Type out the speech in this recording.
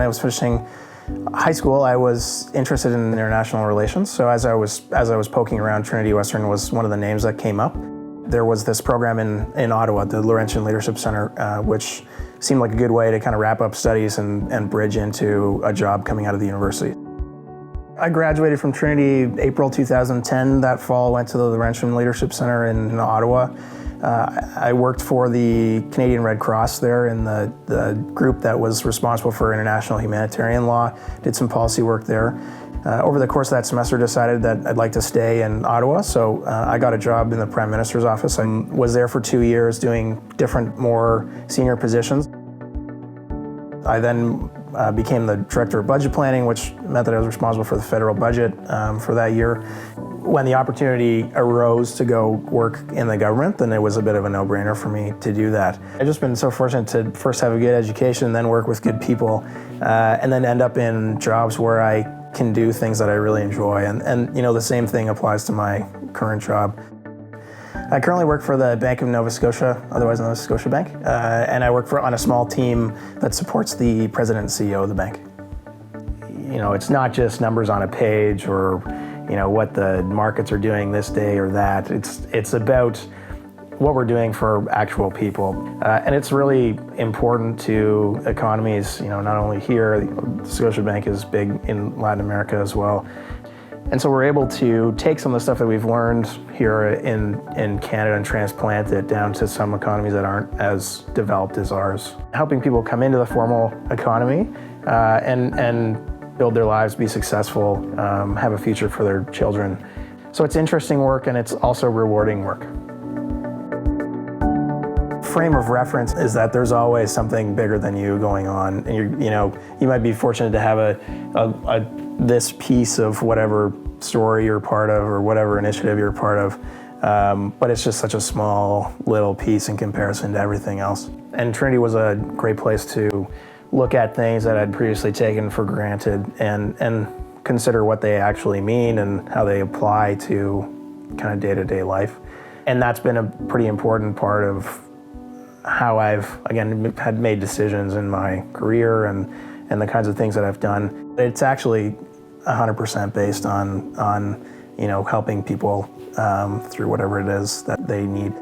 When I was finishing high school, I was interested in international relations. So as I was poking around, Trinity Western was one of the names that came up. There was this program in Ottawa, the Laurentian Leadership Center, which seemed like a good way to kind of wrap up studies and bridge into a job coming out of the university. I graduated from Trinity April 2010. That fall, went to the Laurentian Leadership Center in Ottawa. I worked for the Canadian Red Cross there in the group that was responsible for international humanitarian law, did some policy work there. Over the course of that semester, decided that I'd like to stay in Ottawa, so I got a job in the Prime Minister's office. I was there for 2 years doing different, more senior positions. I then became the Director of Budget Planning, which meant that I was responsible for the federal budget for that year. When the opportunity arose to go work in the government, then it was a bit of a no-brainer for me to do that. I've just been so fortunate to first have a good education, then work with good people, and then end up in jobs where I can do things that I really enjoy. And you know, the same thing applies to my current job. I currently work for the Bank of Nova Scotia, otherwise Nova Scotia Bank, and I work on a small team that supports the president and CEO of the bank. You know, it's not just numbers on a page or, you know, what the markets are doing this day or that. It's about what we're doing for actual people. And it's really important to economies, you know, not only here, Scotiabank is big in Latin America as well. And so we're able to take some of the stuff that we've learned here in Canada and transplant it down to some economies that aren't as developed as ours. Helping people come into the formal economy and build their lives, be successful, have a future for their children. So it's interesting work and it's also rewarding work. Frame of reference is that there's always something bigger than you going on, and you might be fortunate to have this piece of whatever story you're part of or whatever initiative you're part of, but it's just such a small little piece in comparison to everything else. And Trinity was a great place to look at things that I'd previously taken for granted and consider what they actually mean and how they apply to kind of day-to-day life. And that's been a pretty important part of how I've, again, had made decisions in my career and the kinds of things that I've done. It's actually 100% based on you know, helping people through whatever it is that they need.